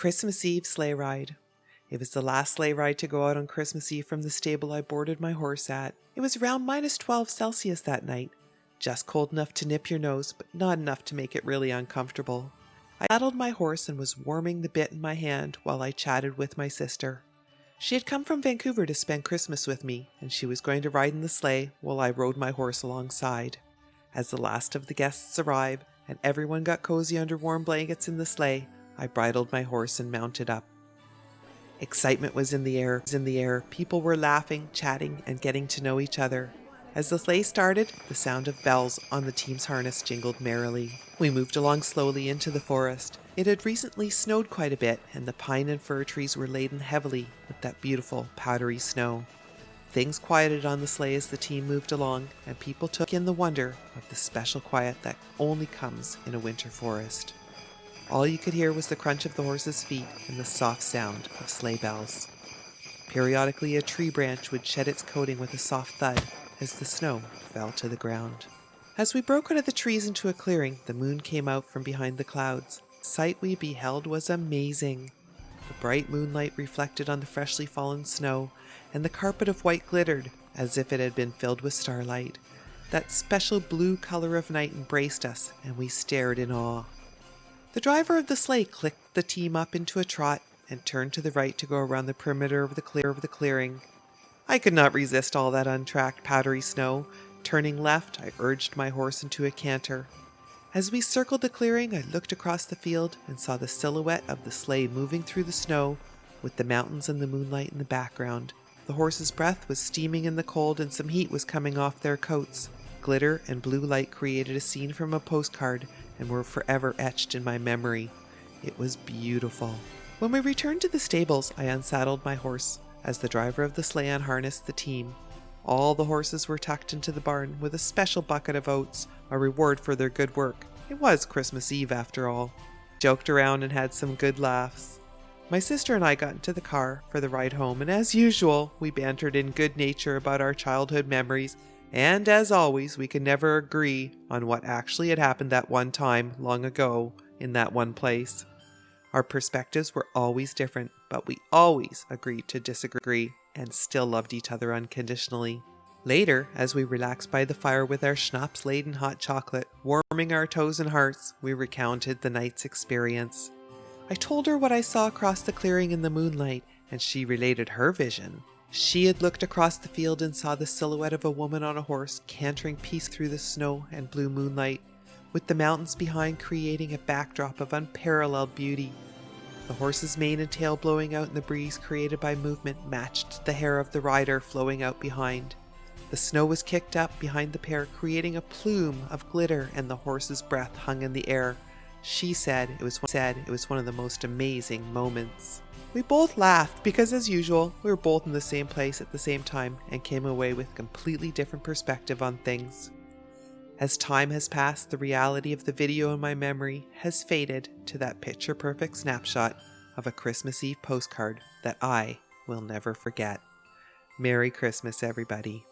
Christmas Eve sleigh ride. It was the last sleigh ride to go out on Christmas Eve from the stable I boarded my horse at. It was around -12 Celsius that night. Just cold enough to nip your nose, but not enough to make it really uncomfortable. I saddled my horse and was warming the bit in my hand while I chatted with my sister. She had come from Vancouver to spend Christmas with me, and she was going to ride in the sleigh while I rode my horse alongside. As the last of the guests arrived, and everyone got cozy under warm blankets in the sleigh, I bridled my horse and mounted up. Excitement was in the air. People were laughing, chatting, and getting to know each other. As the sleigh started, the sound of bells on the team's harness jingled merrily. We moved along slowly into the forest. It had recently snowed quite a bit, and the pine and fir trees were laden heavily with that beautiful, powdery snow. Things quieted on the sleigh as the team moved along, and people took in the wonder of the special quiet that only comes in a winter forest. All you could hear was the crunch of the horses' feet and the soft sound of sleigh bells. Periodically, a tree branch would shed its coating with a soft thud as the snow fell to the ground. As we broke out of the trees into a clearing, the moon came out from behind the clouds. The sight we beheld was amazing. The bright moonlight reflected on the freshly fallen snow, and the carpet of white glittered as if it had been filled with starlight. That special blue color of night embraced us, and we stared in awe. The driver of the sleigh clicked the team up into a trot and turned to the right to go around the perimeter of the clearing. I could not resist all that untracked powdery snow. Turning left, I urged my horse into a canter. As we circled the clearing, I looked across the field and saw the silhouette of the sleigh moving through the snow with the mountains and the moonlight in the background. The horses' breath was steaming in the cold and some heat was coming off their coats. Glitter and blue light created a scene from a postcard and were forever etched in my memory. It was beautiful. When we returned to the stables, I unsaddled my horse as the driver of the sleigh unharnessed the team. All the horses were tucked into the barn with a special bucket of oats, a reward for their good work. It was Christmas Eve after all. Joked around and had some good laughs. My sister and I got into the car for the ride home, and as usual, we bantered in good nature about our childhood memories, and as always, we could never agree on what actually had happened that one time long ago in that one place. Our perspectives were always different, but we always agreed to disagree and still loved each other unconditionally. Later, as we relaxed by the fire with our schnapps-laden hot chocolate, warming our toes and hearts, we recounted the night's experience. I told her what I saw across the clearing in the moonlight, and she related her vision. She had looked across the field and saw the silhouette of a woman on a horse cantering peace through the snow and blue moonlight, with the mountains behind creating a backdrop of unparalleled beauty. The horse's mane and tail blowing out in the breeze created by movement matched the hair of the rider flowing out behind. The snow was kicked up behind the pair, creating a plume of glitter, and the horse's breath hung in the air. She said it was one of the most amazing moments. We both laughed because, as usual, we were both in the same place at the same time and came away with completely different perspective on things. As time has passed, the reality of the video in my memory has faded to that picture-perfect snapshot of a Christmas Eve postcard that I will never forget. Merry Christmas, everybody.